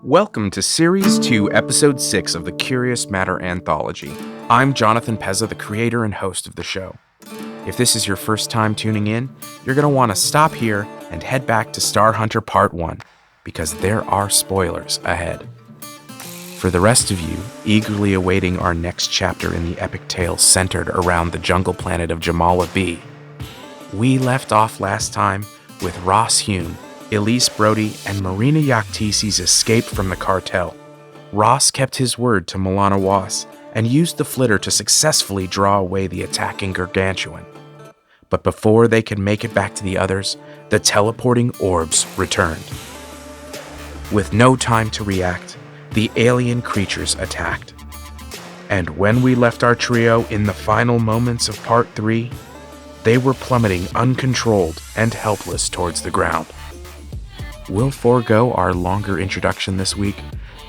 Welcome to Series 2, Episode 6 of the Curious Matter Anthology. I'm Jonathan Pezza, the creator and host of the show. If this is your first time tuning in, you're going to want to stop here and head back to Star Hunter Part 1, because there are spoilers ahead. For the rest of you, eagerly awaiting our next chapter in the epic tale centered around the jungle planet of Jamala B, we left off last time with Ross Hume, Elise Brody, and Marina Yaktisi's escape from the cartel. Ross kept his word to Milana Was and used the flitter to successfully draw away the attacking gargantuan. But before they could make it back to the others, the teleporting orbs returned. With no time to react, the alien creatures attacked. And when we left our trio in the final moments of Part 3, they were plummeting uncontrolled and helpless towards the ground. We'll forego our longer introduction this week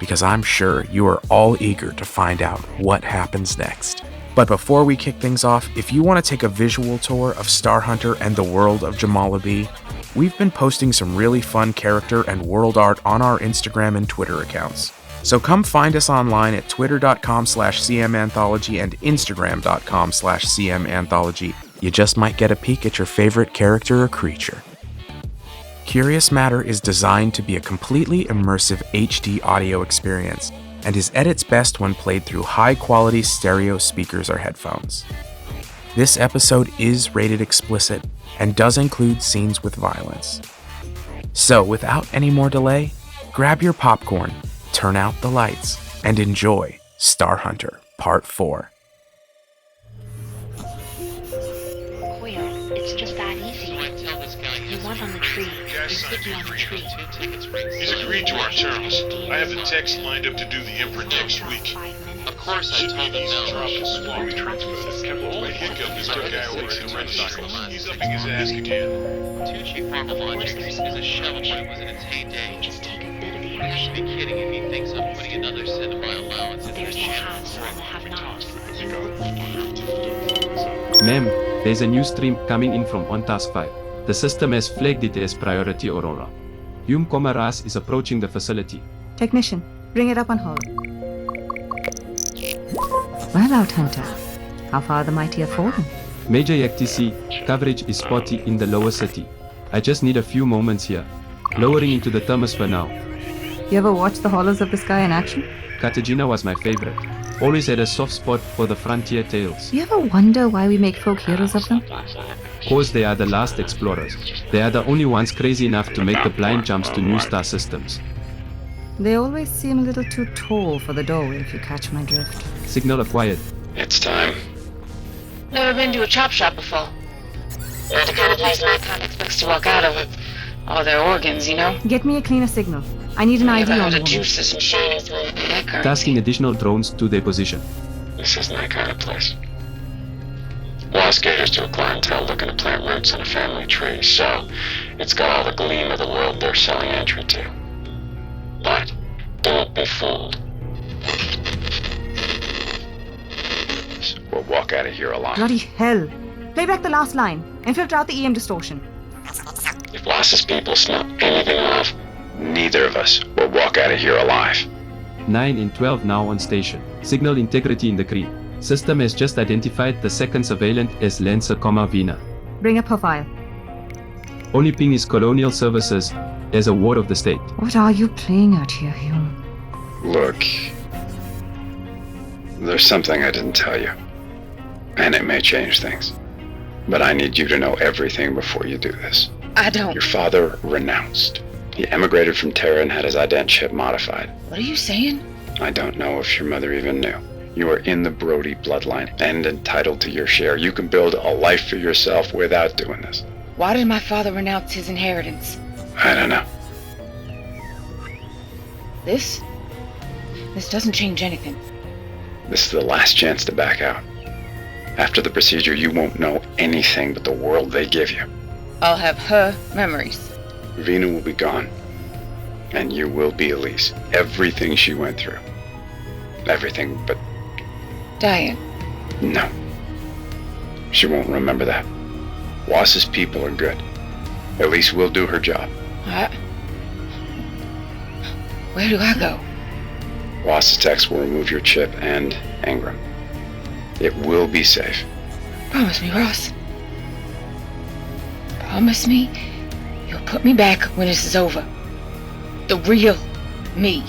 because I'm sure you are all eager to find out what happens next. But before we kick things off, if you want to take a visual tour of Star Hunter and the world of Jamala B, we've been posting some really fun character and world art on our Instagram and Twitter accounts. So come find us online at twitter.com/cmanthology and instagram.com/cmanthology. You just might get a peek at your favorite character or creature. Curious Matter is designed to be a completely immersive HD audio experience and is at its best when played through high-quality stereo speakers or headphones. This episode is rated explicit and does include scenes with violence. So without any more delay, grab your popcorn, turn out the lights, and enjoy Star Hunter Part 4. It's just that easy. He was on the tree. He's sitting on the tree. He's agreed to our terms. I have the text lined up to do the imprint next week. Of course I told him no. Old Hiccup is the guy over at the registry. He's upping his ask again. Tucci Pharmalogics is a shell of what it was in its heyday. Just take a bit of the He has to be action. kidding if he thinks I'm putting another cent of my allowance into There's the the channel. haves and the have-nots. Like I have to do. Ma'am, there's a new stream coming in from on task 5. The system has flagged it as priority Aurora. Hume, Ras is approaching the facility. Technician, bring it up on hold. Well out, Hunter. How far the mighty have fallen? Major Yaktisi, coverage is spotty in the lower city. I just need a few moments here. Lowering into the thermosphère now. You ever watched the Hollows of the Sky in action? Cartagena was my favorite. Always had a soft spot for the frontier tales. You ever wonder why we make folk heroes of them? Cause they are the last explorers. They are the only ones crazy enough to make the blind jumps to new star systems. They always seem a little too tall for the doorway, if you catch my drift. Signal acquired. It's time. Never been to a chop shop before. Not the kind of place my kind expects to walk out of with all their organs, you know? Get me a cleaner signal. I need an ID Never on had the a woman. juices and shinies with that kind. Tasking additional drones to their position. This isn't that kind of place. Lost caters to a clientele looking to plant roots in a family tree, so it's got all the gleam of the world they're selling entry to. But don't be fooled. We'll walk out of here alive. Bloody hell. Play back the last line and filter out the EM distortion. If Loss's people smell anything off, neither of us will walk out of here alive. 9 and 12 now on station. Signal integrity in the green. System has just identified the second surveillant as Lancer, Vina. Bring up her file. Only ping is Colonial Services as a ward of the state. What are you playing at here, Hume? Look, there's something I didn't tell you, and it may change things. But I need you to know everything before you do this. I don't. Your father renounced. He emigrated from Terra and had his ident chip modified. What are you saying? I don't know if your mother even knew. You are in the Brody bloodline and entitled to your share. You can build a life for yourself without doing this. Why did my father renounce his inheritance? I don't know. This doesn't change anything. This is the last chance to back out. After the procedure, you won't know anything but the world they give you. I'll have her memories. Vina will be gone. And you will be Elise. Everything she went through. Everything but Diane. no. She won't remember that. Wass's people are good. Elise will do her job. Where do I go? Ross's techs will remove your chip and Engram. It will be safe. Promise me, Ross. Promise me you'll put me back when this is over. The real me.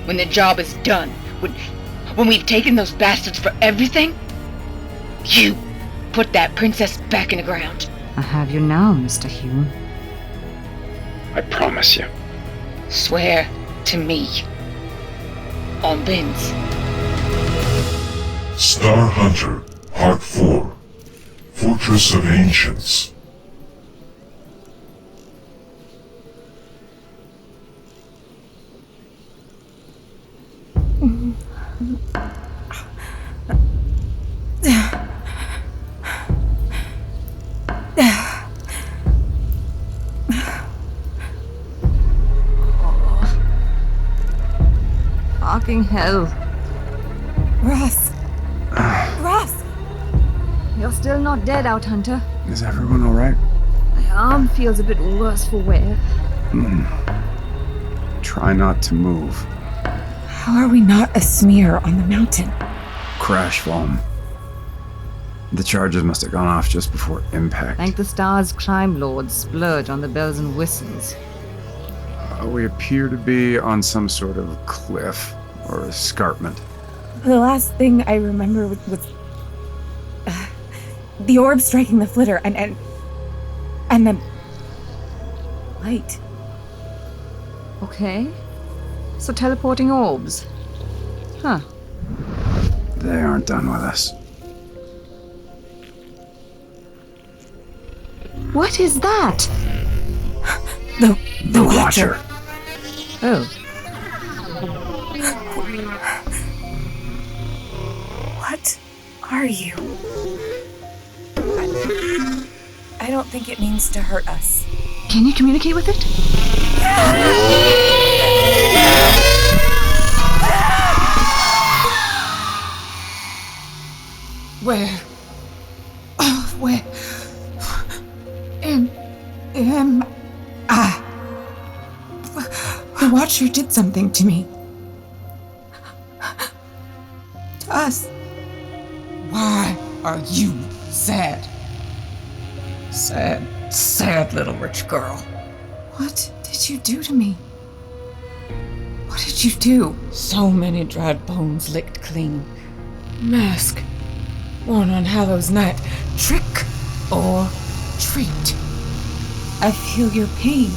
When the job is done. When we've taken those bastards for everything. You put that princess back in the ground. I have you now, Mr. Hume. I promise you. Swear to me. On Ben's. Star Hunter, Part 4, Fortress of Ancients. Fucking hell. Ross! Ross! You're still not dead, Out Hunter. Is everyone alright? My arm feels a bit worse for wear. Try not to move. How are we not a smear on the mountain? Crash foam. The charges must have gone off just before impact. Thank the stars crime lords splurge on the bells and whistles. We appear to be on some sort of cliff or escarpment. The last thing I remember was the orb striking the flitter and the light. Okay. So teleporting orbs. Huh. They aren't done with us. What is that? The Watcher. Oh. What are you? I don't think it means to hurt us. Can you communicate with it? Where am I? The Watcher did something to me. To us. Why are you sad? Sad little rich girl. What did you do to me? What did you do? So many dried bones licked clean. Mask. Worn on Hallows Night. Trick or treat. I feel your pain.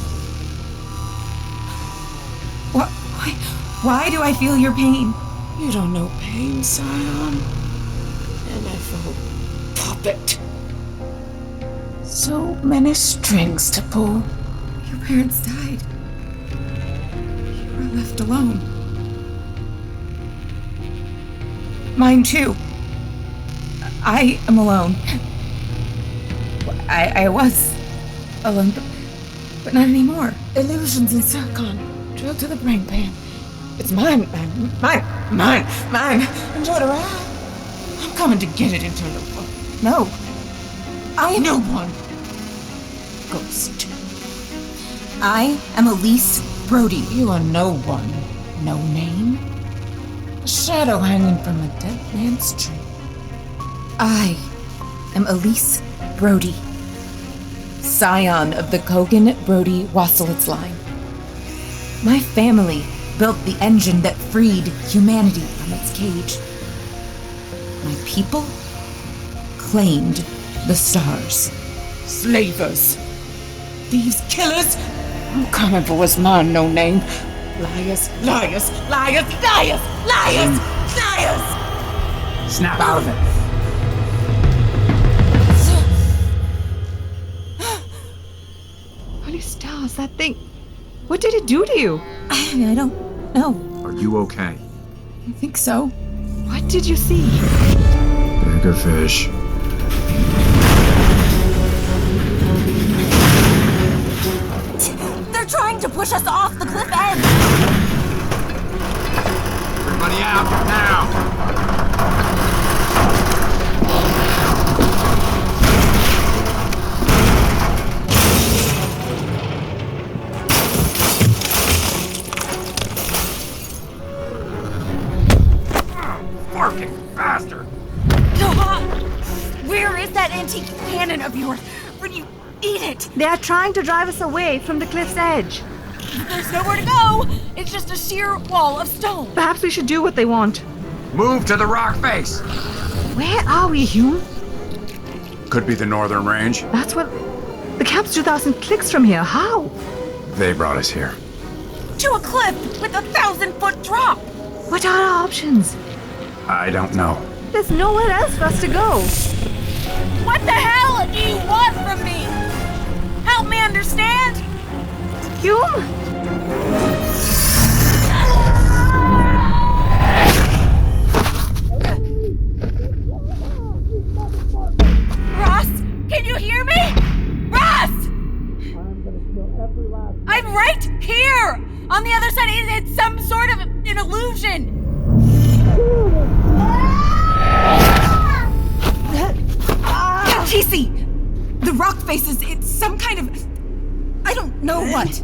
Why do I feel your pain? You don't know pain, Scion. An evil puppet. So many strings to pull. Your parents died. You were left alone. Mine too. I am alone. I was alone, but not anymore. Illusions and Sarkon, drilled to the brain pan. It's mine. Enjoy the ride. I'm coming to get it into the world. No. I am no one. Ghost. I am Elise Brody. You are no one. No name. A shadow hanging from a dead man's tree. I am Elise Brody. Scion of the Kogan Brody Wasselitz line. My family built the engine that freed humanity from its cage. My people claimed the stars. Slavers. Thieves, killers. I'm coming for what's mine, no name. Liars. Snap out of it. Holy stars, that thing. What did it do to you? I don't know. Are you okay? I think so. What did you see? Bigger fish. They're trying to push us off the cliff edge. Everybody out, now! is that antique cannon of yours? When you eat it? They are trying to drive us away from the cliff's edge. There's nowhere to go. It's just a sheer wall of stone. Perhaps we should do what they want. Move to the rock face! Where are we, Hume? Could be the northern range. That's what... The camp's 2,000 clicks from here. How? They brought us here. To a cliff with a 1,000-foot drop. What are our options? I don't know. There's nowhere else for us to go. What the hell do you want from me? Help me understand? Hume? Ross, can you hear me? Ross! I'm right here! On the other side, it's some sort of an illusion. TC! The rock faces, it's some kind of... I don't know what.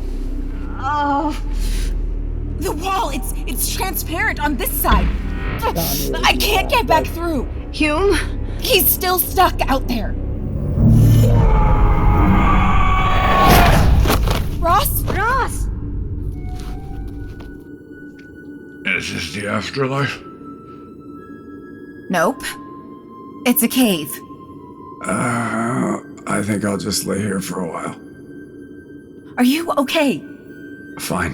Oh. The wall, it's transparent on this side. I can't get back through. Hume? He's still stuck out there. Ross? Ross! Is this the afterlife? Nope. It's a cave. I think I'll just lay here for a while. Are you okay? Fine.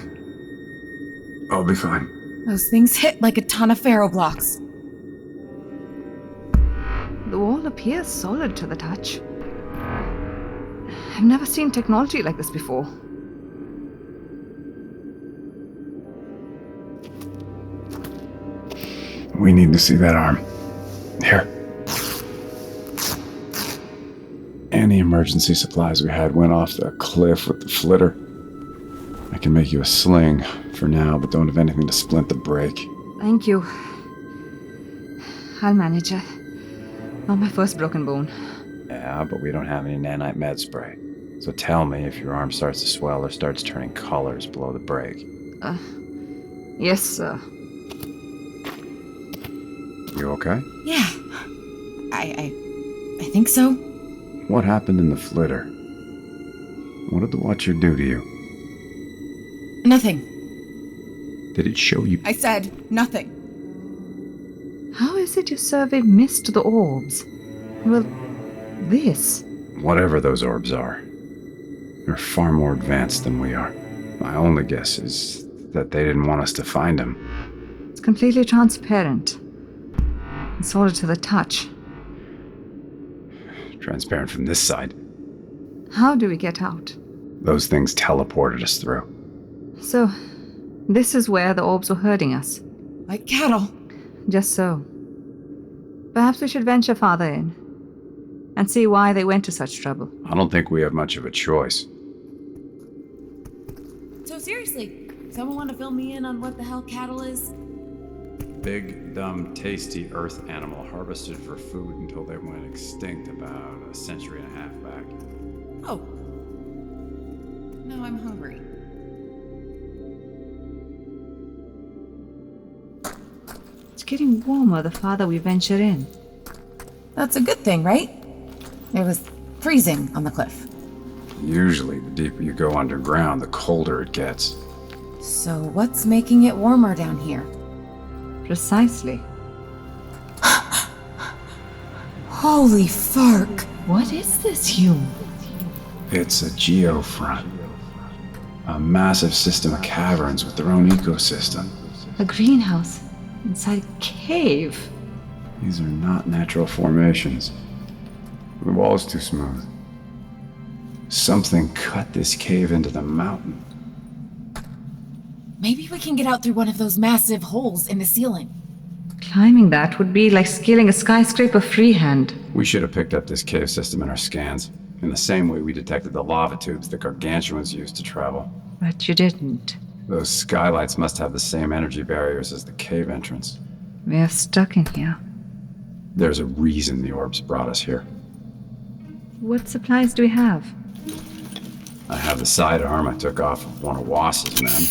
I'll be fine. Those things hit like a ton of ferro blocks. The wall appears solid to the touch. I've never seen technology like this before. We need to see that arm. Here. Any emergency supplies we had went off the cliff with the flitter. I can make you a sling for now, but don't have anything to splint the break. Thank you. I'll manage it. Not my first broken bone. Yeah, but we don't have any nanite med spray. So tell me if your arm starts to swell or starts turning colors below the break. Yes, sir. You okay? Yeah. I think so. What happened in the flitter? What did the Watcher do to you? Nothing. Did it show you? I said nothing. How is it you surveyed mist to the orbs? Well, this. Whatever those orbs are, they're far more advanced than we are. My only guess is that they didn't want us to find them. It's completely transparent. And solid to the touch. Transparent from this side. How do we get out? Those things teleported us through. So, this is where the orbs were hurting us. Like cattle. Just so. Perhaps we should venture farther in and see why they went to such trouble. I don't think we have much of a choice. So seriously, someone want to fill me in on what the hell cattle is? Big, dumb, tasty earth animal harvested for food until they went extinct about a century and a half back. Oh. Now I'm hungry. It's getting warmer the farther we venture in. That's a good thing, right? It was freezing on the cliff. Usually, the deeper you go underground, the colder it gets. So what's making it warmer down here? Precisely. Holy fark. What is this, Hume? It's a geofront. A massive system of caverns with their own ecosystem. A greenhouse inside a cave. These are not natural formations. The wall's too smooth. Something cut this cave into the mountain. Maybe we can get out through one of those massive holes in the ceiling. Climbing that would be like scaling a skyscraper freehand. We should have picked up this cave system in our scans. In the same way we detected the lava tubes the Gargantuans used to travel. But you didn't. Those skylights must have the same energy barriers as the cave entrance. We are stuck in here. There's a reason the orbs brought us here. What supplies do we have? I have the sidearm I took off of one of Wass's men.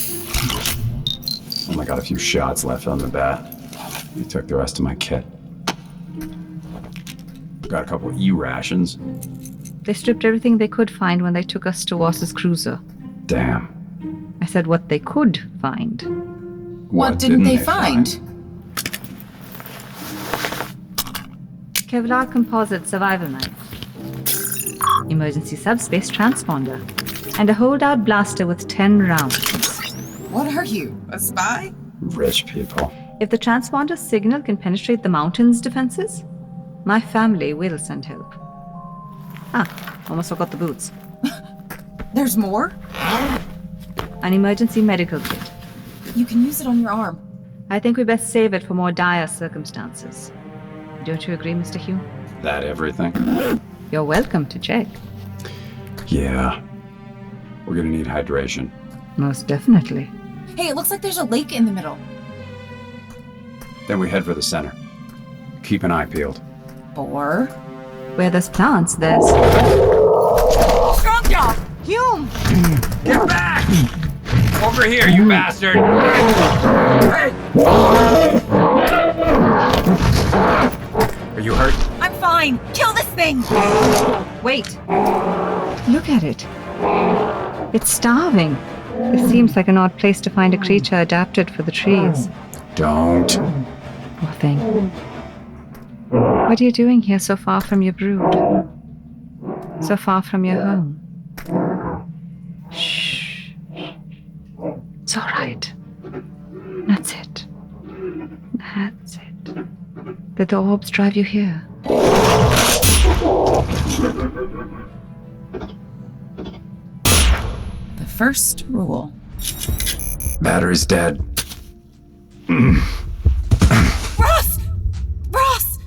Only got a few shots left on the bat. He took the rest of my kit. Got a couple E-rations. They stripped everything they could find when they took us to Wass's cruiser. Damn. I said what they could find. What didn't they find? Kevlar composite survival knife. Emergency subspace transponder. And a holdout blaster with 10 rounds. What are you, a spy? Rich people. If the transponder signal can penetrate the mountain's defenses, my family will send help. Almost forgot the boots. There's more? An emergency medical kit. You can use it on your arm. I think we best save it for more dire circumstances. Don't you agree, Mr. Hume? That everything? You're welcome to check. Yeah. We're gonna need hydration. Most definitely. Hey, it looks like there's a lake in the middle. Then we head for the center. Keep an eye peeled. Or? Where there's plants, there's... Strong jaw! Hume! Get back! Over here, you bastard! Are you hurt? I'm fine! Kill this thing! Wait! Look at it. It's starving. It seems like an odd place to find a creature adapted for the trees. Don't. Poor thing. What are you doing here so far from your brood? So far from your home? Shh. It's all right. That's it. That's it. Did the orbs drive you here? The first rule. Battery's dead. Ross! Ross!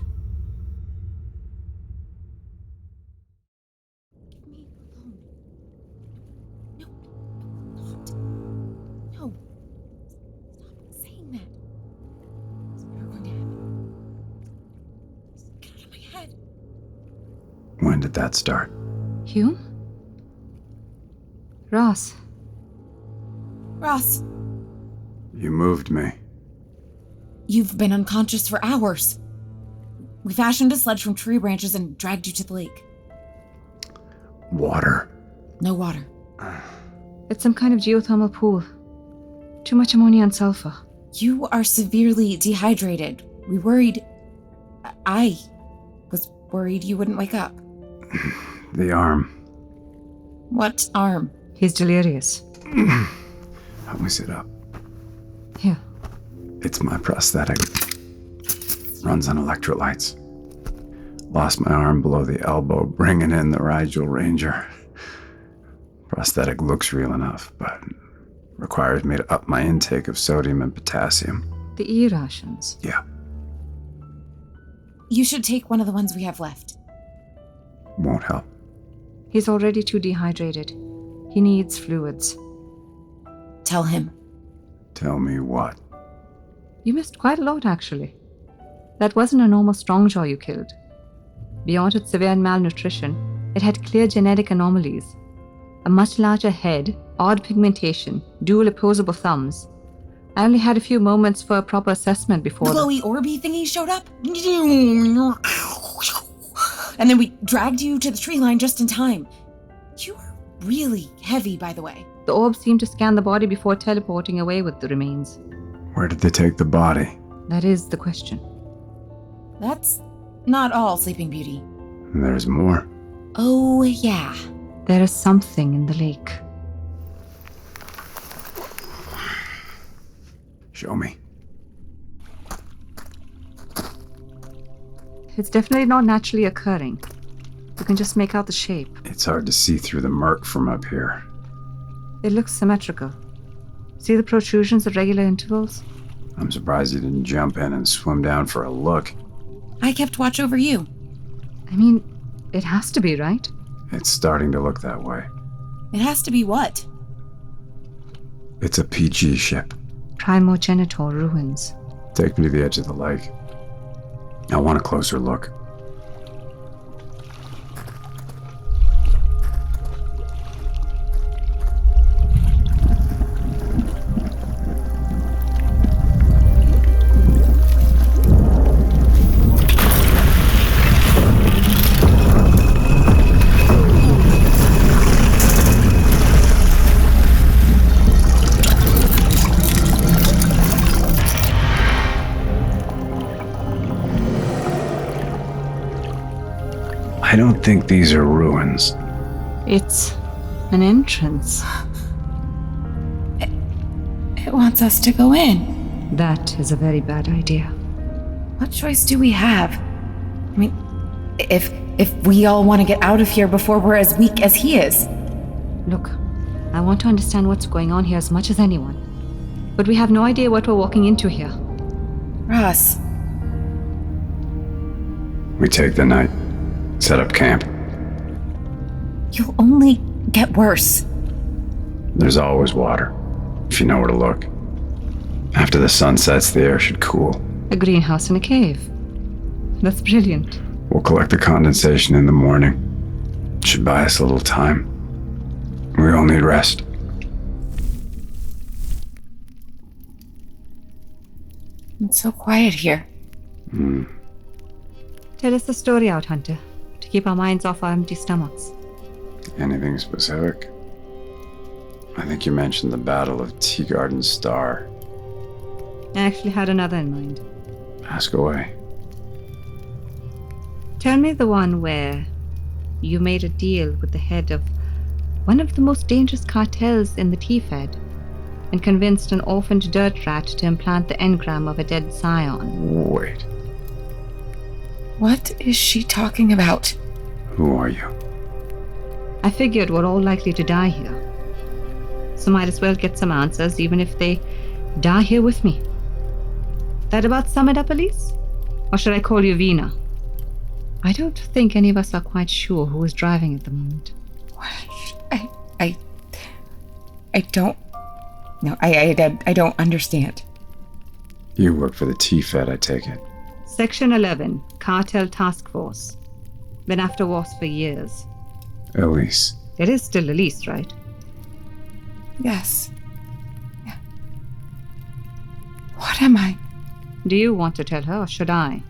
Leave me alone. No. No. Stop saying that. It's never going to happen. Just get out of my head. When did that start? Hume? Ross. Ross, You moved me. you've been unconscious for hours. We fashioned a sledge from tree branches and dragged you to the lake. Water. No water. It's some kind of geothermal pool. Too much ammonia and sulfur. You are severely dehydrated. We worried... I was worried you wouldn't wake up. The arm. What arm? He's delirious. Help me sit up. Here. It's my prosthetic. Runs on electrolytes. Lost my arm below the elbow, bringing in the Rigel Ranger. Prosthetic looks real enough, but requires me to up my intake of sodium and potassium. The E-rations. Yeah, You should take one of the ones we have left. won't help. He's already too dehydrated. He needs fluids. Tell him. Tell me what? You missed quite a lot, actually. That wasn't a normal strongjaw you killed. Beyond its severe malnutrition, it had clear genetic anomalies. A much larger head, odd pigmentation, dual opposable thumbs. I only had a few moments for a proper assessment before... Glowy orby thingy showed up? And then we dragged you to the tree line just in time. You are really heavy, by the way. The orbs seemed to scan the body before teleporting away with the remains. Where did they take the body? That is the question. That's not all, Sleeping Beauty. There's more. Oh, yeah. There is something in the lake. Show me. It's definitely not naturally occurring. You can just make out the shape. It's hard to see through the murk from up here. It looks symmetrical. See the protrusions at regular intervals? I'm surprised you didn't jump in and swim down for a look. I kept watch over you. I mean, it has to be, right? It's starting to look that way. It has to be what? It's a PG ship. Primogenitor ruins. Take me to the edge of the lake. I want a closer look. I don't think these are ruins. It's an entrance. It wants us to go in. That is a very bad idea. What choice do we have? I mean, if we all want to get out of here before we're as weak as he is. Look, I want to understand what's going on here as much as anyone. But we have no idea what we're walking into here. Ross, We take the night, set up camp. you'll only get worse. There's always water, if you know where to look. After the sun sets, the air should cool. A greenhouse in a cave. That's brilliant. We'll collect the condensation in the morning. Should buy us a little time. We all need rest. It's so quiet here. Tell us the story out, Hunter, to keep our minds off our empty stomachs. Anything specific? I think you mentioned the Battle of Tea Garden Star. I actually had another in mind. Ask away. Tell me the one where you made a deal with the head of one of the most dangerous cartels in the T-Fed and convinced an orphaned dirt rat to implant the engram of a dead scion. Wait, What is she talking about? who are you? I figured we're all likely to die here. So might as well get some answers, even if they die here with me. That about sum it up, Elise? Or should I call you Vina? I don't think any of us are quite sure who is driving at the moment. I don't. No, I don't understand. You work for the T-Fed, I take it. Section 11, Cartel Task Force. Been after Ross for years. Elise. It is still Elise, right? Yes. Yeah. What am I? Do you want to tell her, or should I?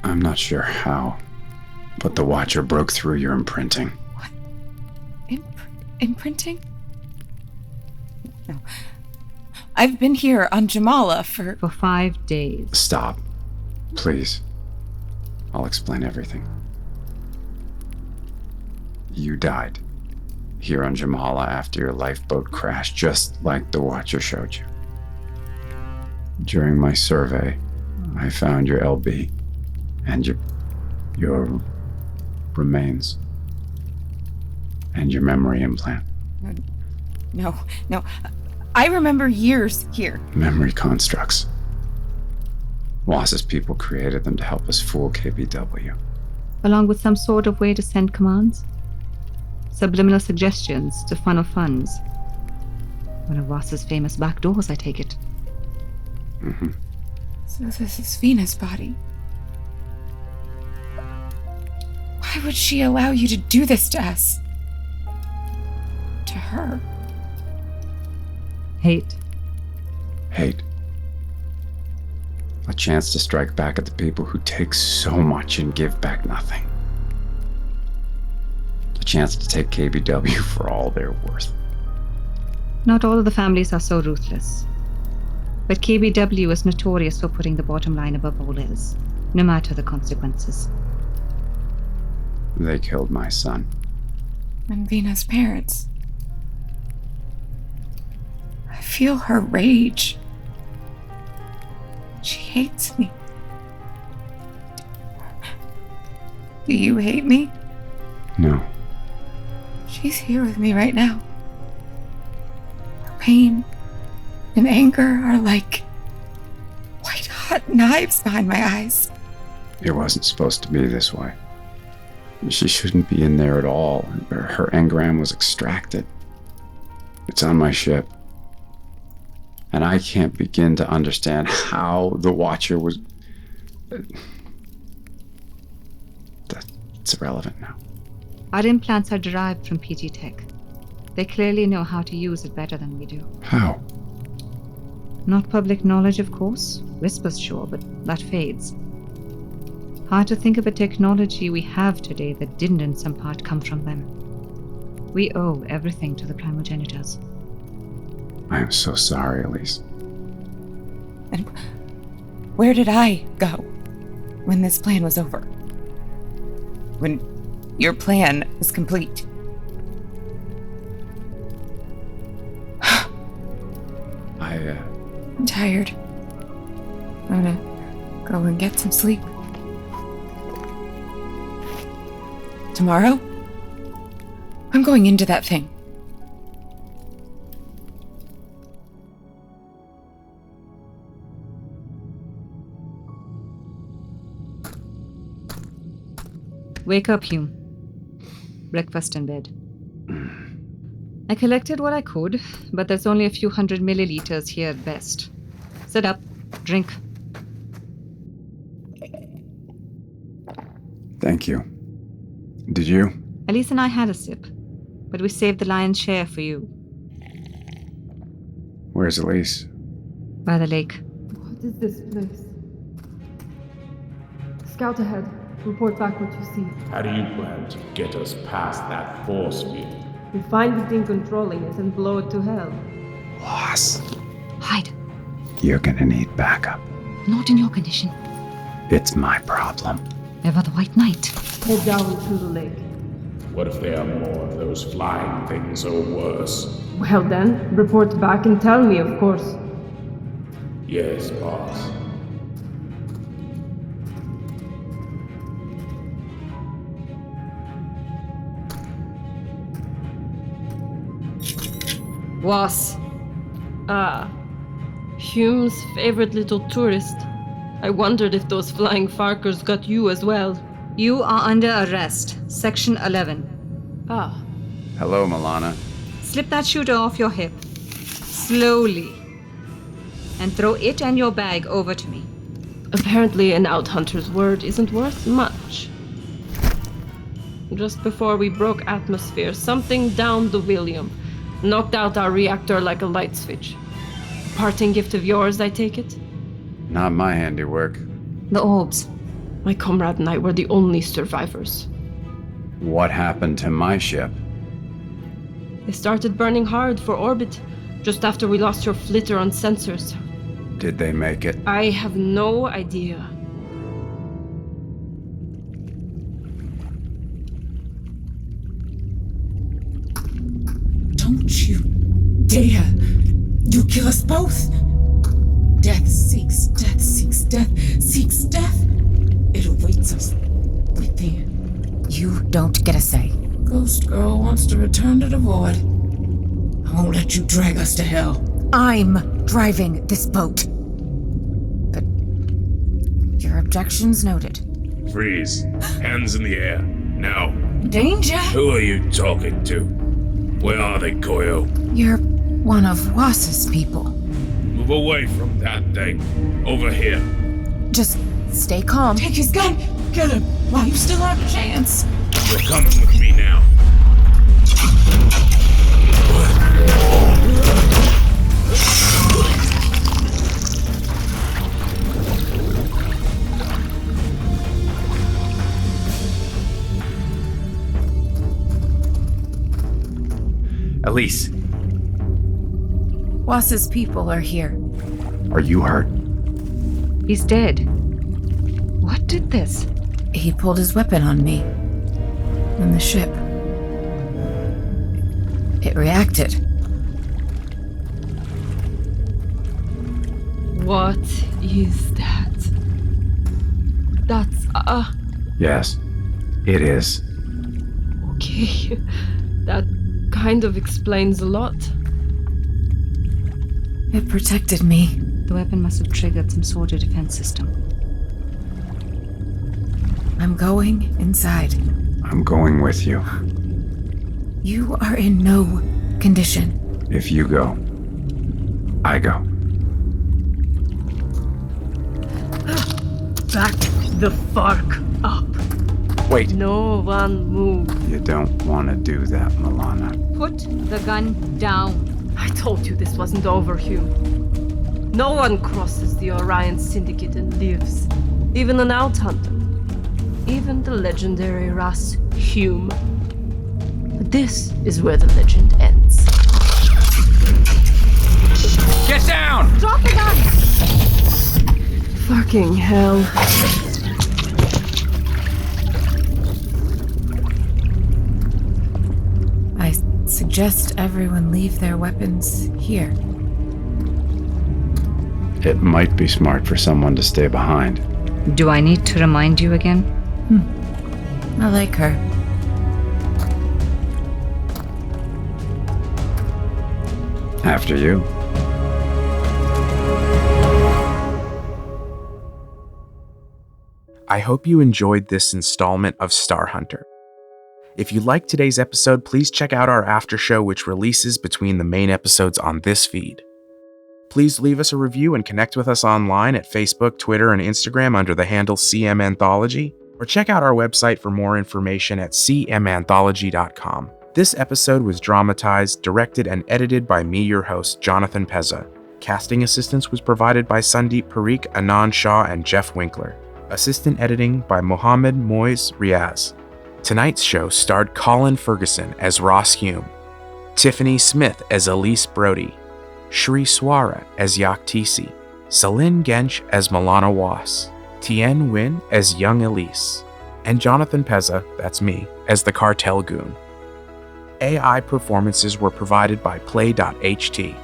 I'm not sure how, but the Watcher broke through your imprinting. Imprinting? No. I've been here on Jamala for... For 5 days. Stop. Please. I'll explain everything. You died here on Jamala after your lifeboat crashed, just like the Watcher showed you. During my survey, I found your LB and your remains and your memory implant. No. I remember years here. Memory constructs. Wass's people created them to help us fool KBW. Along with some sort of way to send commands? Subliminal suggestions to funnel funds. One of Ross's famous back doors, I take it. Mm-hmm. So this is Vina's body. Why would she allow you to do this to us? To her? Hate. Hate. A chance to strike back at the people who take so much and give back nothing. A chance to take KBW for all they're worth. Not all of the families are so ruthless. But KBW is notorious for putting the bottom line above all else, no matter the consequences. They killed my son. And Vina's parents. I feel her rage. She hates me. Do you hate me? No. She's here with me right now. Her pain and anger are like white-hot knives behind my eyes. It wasn't supposed to be this way. She shouldn't be in there at all. Her engram was extracted. It's on my ship. And I can't begin to understand how the Watcher was... It's irrelevant now. Our implants are derived from PG Tech. They clearly know how to use it better than we do. How? Not public knowledge, of course. Whispers, sure, but that fades. Hard to think of a technology we have today that didn't in some part come from them. We owe everything to the primogenitors. I am so sorry, Elise. And where did I go when this plan was over? When Your plan is complete. I'm tired. I'm gonna go and get some sleep. Tomorrow, I'm going into that thing. Wake up, Hume. Breakfast in bed. I collected what I could, but there's only a few 100 milliliters here at best. Sit up. Drink. Thank you. Did you? Elise and I had a sip, but we saved the lion's share for you. Where's Elise? By the lake. What is this place? Scout ahead. Report back what you see. How do you plan to get us past that force field? We find the thing controlling it and blow it to hell. Loss. Hide. You're gonna need backup. Not in your condition. It's my problem. Ever the White Knight. Head down through the lake. What if there are more of those flying things or worse? Well then, report back and tell me, of course. Yes, boss. Was. Hume's favorite little tourist. I wondered if those flying Farkers got you as well. You are under arrest. Section 11. Ah. Hello, Milana. Slip that shooter off your hip. Slowly. And throw it and your bag over to me. Apparently an out-hunter's word isn't worth much. Just before we broke atmosphere, something downed the William. Knocked out our reactor like a light switch. Parting gift of yours, I take it? Not my handiwork. The orbs. My comrade and I were the only survivors. What happened to my ship? They started burning hard for orbit, just after we lost your flitter on sensors. Did they make it? I have no idea. Don't you dare! You kill us both! Death seeks death, seeks death, seeks death! It awaits us within. You don't get a say. Ghost Girl wants to return to the void. I won't let you drag us to hell. I'm driving this boat. But your objections noted. Freeze. Hands in the air. Now. Danger? Who are you talking to? Where are they, Koyo? You're one of Wass's people. Move away from that thing. Over here. Just stay calm. Take his gun! Kill him while you still have a chance! You're coming with me now. Elise. Wass's people are here. Are you hurt? He's dead. What did this? He pulled his weapon on me. On the ship. It reacted. What is that? That's, Yes, it is. okay. That kind of explains a lot. It protected me. The weapon must have triggered some sort of defense system. I'm going inside. I'm going with you. You are in no condition. If you go, I go. Back the fuck up. Wait. No one move. You don't want to do that, Milana. Put the gun down. I told you this wasn't over, Hume. No one crosses the Orion Syndicate and lives. Even an out-hunter. Even the legendary Ras Hume. But this is where the legend ends. Get down! Drop the gun! Fucking hell. suggest everyone leave their weapons here. It might be smart for someone to stay behind. Do I need to remind you again? I like her. After you. I hope you enjoyed this installment of Star Hunter. If you liked today's episode, please check out our after show, which releases between the main episodes on this feed. Please leave us a review and connect with us online at Facebook, Twitter, and Instagram under the handle CM Anthology, or check out our website for more information at cmanthology.com. This episode was dramatized, directed, and edited by me, your host, Jonathan Pezza. Casting assistance was provided by Sandeep Parikh, Anand Shah, and Jeff Winkler. Assistant editing by Mohammed Moiz Riaz. Tonight's show starred Colin Ferguson as Ross Hume, Tiffany Smith as Elise Brody, Shri Swara as Yaktisi, Celine Gench as Milana Was, Tien Nguyen as Young Elise, and Jonathan Pezza, that's me, as the Cartel Goon. AI performances were provided by Play.ht.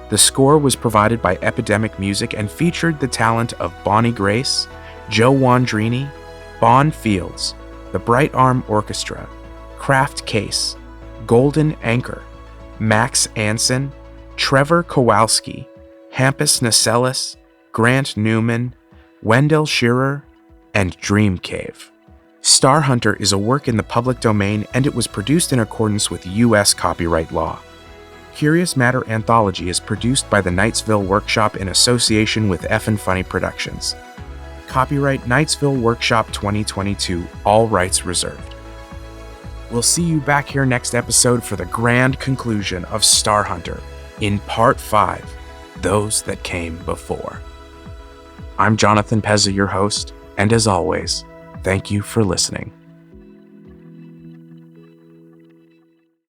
The score was provided by Epidemic Music and featured the talent of Bonnie Grace, Joe Wandrini, Bond Fields, the Bright Arm Orchestra, Kraft Case, Golden Anchor, Max Anson, Trevor Kowalski, Hampus Naselis, Grant Newman, Wendell Shearer, and Dream Cave. Star Hunter is a work in the public domain, and it was produced in accordance with U.S. copyright law. Curious Matter Anthology is produced by the Knightsville Workshop in association with Effin' Funny Productions. Copyright Knightsville Workshop 2022, all rights reserved. We'll see you back here next episode for the grand conclusion of Star Hunter in Part 5, Those That Came Before. I'm Jonathan Pezza, your host, and as always, thank you for listening.